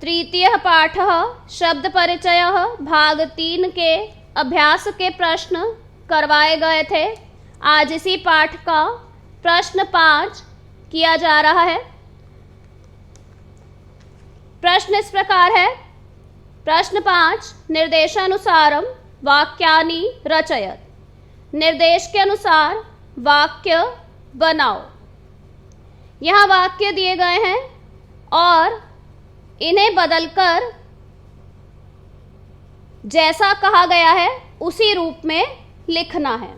तृतीयः पाठः शब्द परिचयः भाग 3 के अभ्यास के प्रश्न करवाए गए थे। आज इसी पाठ का प्रश्न 5 किया जा रहा है। प्रश्न इस प्रकार है। प्रश्न 5, निर्देशानुसारम वाक्यानि रचयत। निर्देश के अनुसार वाक्य बनाओ। यहाँ वाक्य दिए गए हैं और इन्हें बदलकर जैसा कहा गया है उसी रूप में लिखना है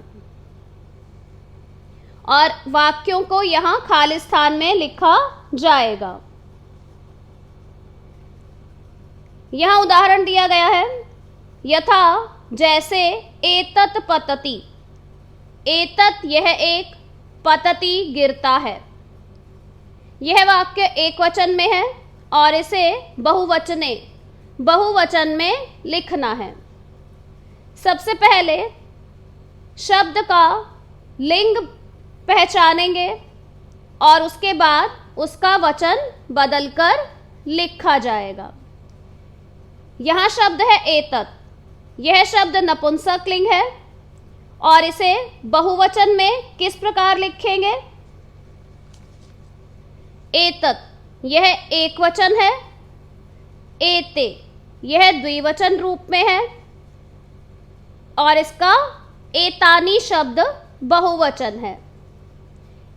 और वाक्यों को यहाँ खाली स्थान में लिखा जाएगा। यहाँ उदाहरण दिया गया है, यथा जैसे एतत् पतति। एतत् यह एक, पतति गिरता है। यह वाक्य एक वचन में है और इसे बहुवचन में लिखना है। सबसे पहले शब्द का लिंग पहचानेंगे और उसके बाद उसका वचन बदलकर लिखा जाएगा। यहाँ शब्द है एतत्। यह शब्द नपुंसकलिंग है और इसे बहुवचन में किस प्रकार लिखेंगे? एतत् यह एक वचन है, एते यह द्विवचन रूप में है और इसका एतानि शब्द बहुवचन है।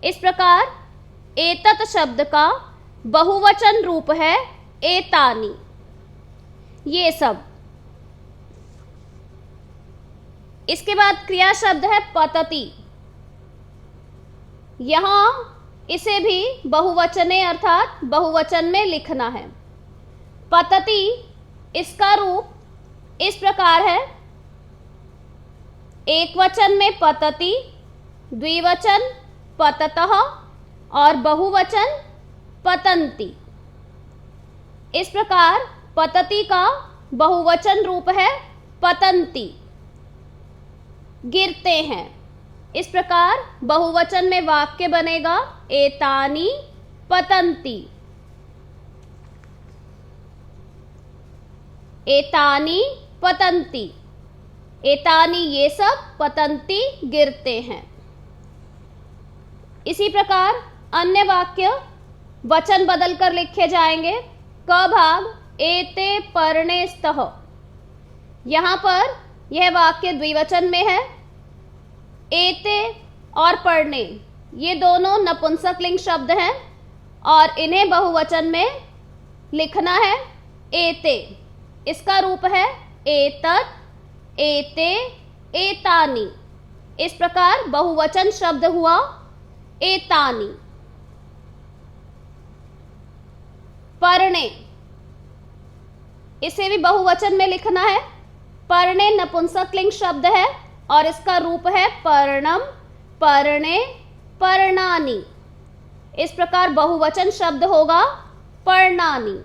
इस प्रकार एतत् शब्द का बहुवचन रूप है एतानि। ये सब। इसके बाद क्रिया शब्द है पतति। यहाँ इसे भी बहुवचने अर्थात बहुवचन में लिखना है। पतति इसका रूप इस प्रकार है, एक वचन में पतति, द्विवचन पततः और बहुवचन पतन्ति। इस प्रकार पतति का बहुवचन रूप है पतन्ति, गिरते हैं। इस प्रकार बहुवचन में वाक्य बनेगा एतानि पतन्ति। एतानि पतन्ति। एतानि ये सब, पतन्ति गिरते हैं। इसी प्रकार अन्य वाक्य वचन बदलकर लिखे जाएंगे। क भाग एते पर्णे स्तः। यहाँ पर यह वाक्य द्विवचन में है। एते और पर्णे ये दोनों नपुंसकलिंग शब्द हैं और इन्हें बहुवचन में लिखना है एते। इसका रूप है एतत्, एते, एतानि। इस प्रकार बहुवचन शब्द हुआ एतानि। पर्णे इसे भी बहुवचन में लिखना है। पर्णे नपुंसकलिंग शब्द है और इसका रूप है पर्णम, पर्णे, पर्णानि। इस प्रकार बहुवचन शब्द होगा पर्णानि।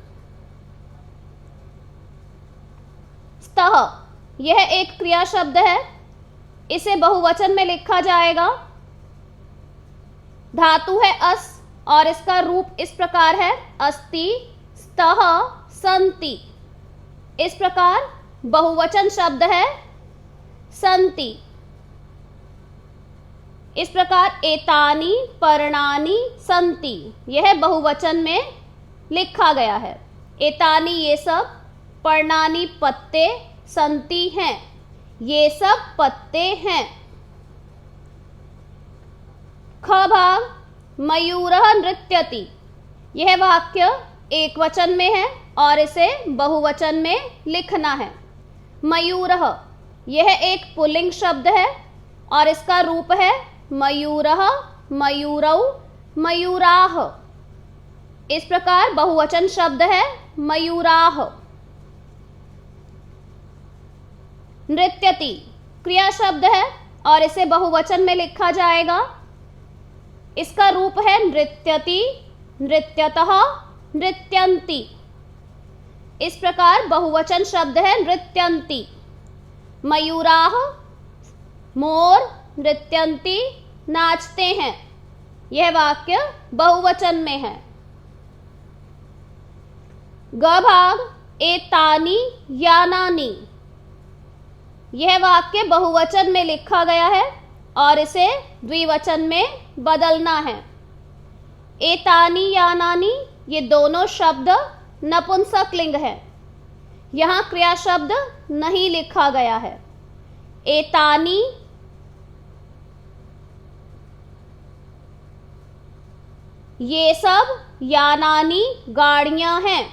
स्तः यह एक क्रिया शब्द है, इसे बहुवचन में लिखा जाएगा। धातु है अस और इसका रूप इस प्रकार है अस्ति, स्तः, सन्ति। इस प्रकार बहुवचन शब्द है सन्ति। इस प्रकार एतानि पर्णानि सन्ति यह बहुवचन में लिखा गया है। एतानि ये सब, पर्णानि पत्ते, सन्ति हैं ये सब पत्ते हैं। ख भाग मयूरः नृत्यति। यह वाक्य एक वचन में है और इसे बहुवचन में लिखना है। मयूरः यह एक पुल्लिंग शब्द है और इसका रूप है मयूरः, मयूरौ, मयूराः। इस प्रकार बहुवचन शब्द है मयूराः। नृत्यति क्रिया शब्द है और इसे बहुवचन में लिखा जाएगा। इसका रूप है नृत्यति, नृत्यतः, नृत्यन्ति। इस प्रकार बहुवचन शब्द है नृत्यन्ति। मयूराः मोर, नृत्यन्ति नाचते हैं। यह वाक्य बहुवचन में है। ग भाग एतानि यानानि। यह वाक्य बहुवचन में लिखा गया है और इसे द्विवचन में बदलना है। एतानि यानानि ये दोनों शब्द नपुंसकलिंग है, यहाँ क्रिया शब्द नहीं लिखा गया है। एतानि ये सब यानानि गाड़ियां हैं।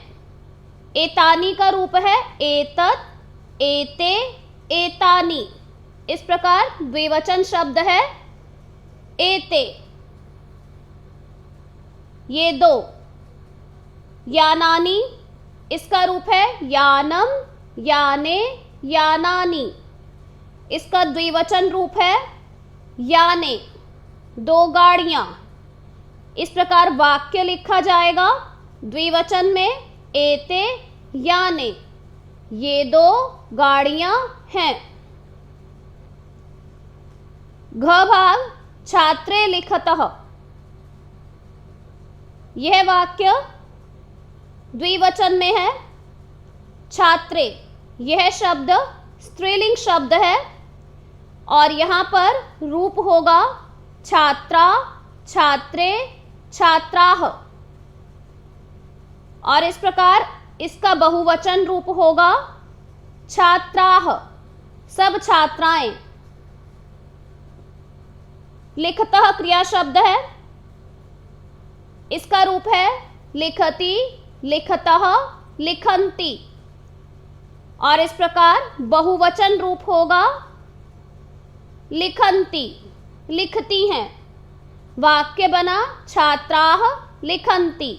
एतानि का रूप है एतत्, एते, एतानि। इस प्रकार द्विवचन शब्द है एते, ये दो। यानानि इसका रूप है यानम, याने, यानानि। इसका द्विवचन रूप है याने, दो गाड़ियां। इस प्रकार वाक्य लिखा जाएगा द्विवचन में एते याने, ये दो गाड़ियां हैं। घ भाग छात्रे लिखतः। यह वाक्य द्विवचन में है। छात्रे यह शब्द स्त्रीलिंग शब्द है और यहाँ पर रूप होगा छात्रा, छात्रे, छात्राः। और इस प्रकार इसका बहुवचन रूप होगा छात्राः, सब छात्राएं। लिखतः क्रिया शब्द है, इसका रूप है लिखति, लिखतः, लिखन्ति। और इस प्रकार बहुवचन रूप होगा लिखन्ति, लिखती हैं। वाक्य बना छात्राः लिखन्ति,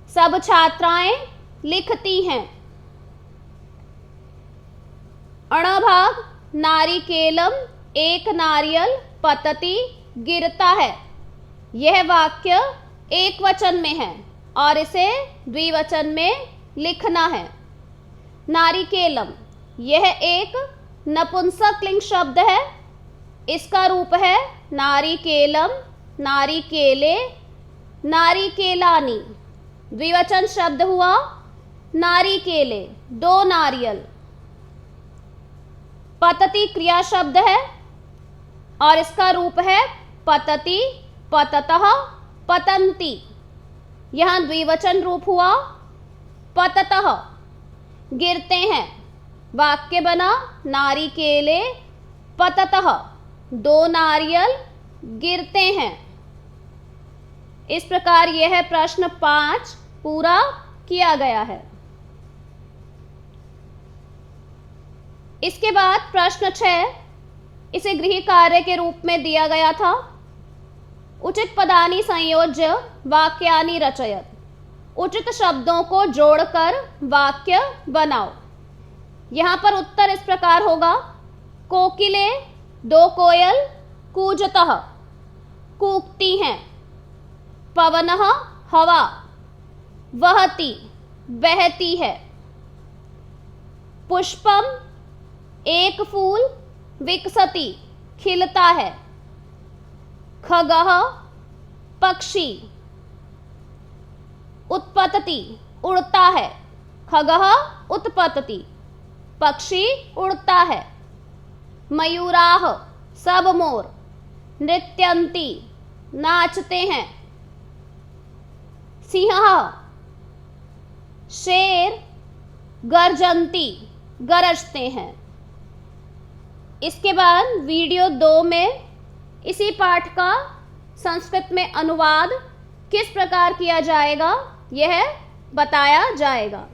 सब छात्राएं लिखती हैं। अण भाग नारिकेलम एक नारियल पतति गिरता है। यह वाक्य एक वचन में है और इसे द्विवचन में लिखना है। नारिकेलम यह एक नपुंसकलिंग शब्द है। इसका रूप है नारिकेलम, नारिकेले, नारिकेलानि। द्विवचन शब्द हुआ नारिकेले, दो नारियल। पतति क्रिया शब्द है और इसका रूप है पतति, पततः, पतन्ति। यहाँ द्विवचन रूप हुआ पततः, गिरते हैं। वाक्य बना नारिकेले पततः, दो नारियल गिरते हैं। इस प्रकार यह प्रश्न 5 पूरा किया गया है। इसके बाद प्रश्न 6 इसे गृह कार्य के रूप में दिया गया था। उचित पदानि संयोज्य वाक्यानि रचयत। उचित शब्दों को जोड़कर वाक्य बनाओ। यहाँ पर उत्तर इस प्रकार होगा। कोकिले दो कोयल कूजतः कूकती हैं। पवनः हवा वहती बहती है। पुष्पम एक फूल विकसति खिलता है। खगः पक्षी उत्पतति उड़ता है। खगः उत्पतति पक्षी उड़ता है। मयूराः सब मोर नृत्यन्ति नाचते हैं। सिंहः शेर गर्जन्ति गरजते हैं। इसके बाद वीडियो 2 में इसी पाठ का संस्कृत में अनुवाद किस प्रकार किया जाएगा यह बताया जाएगा।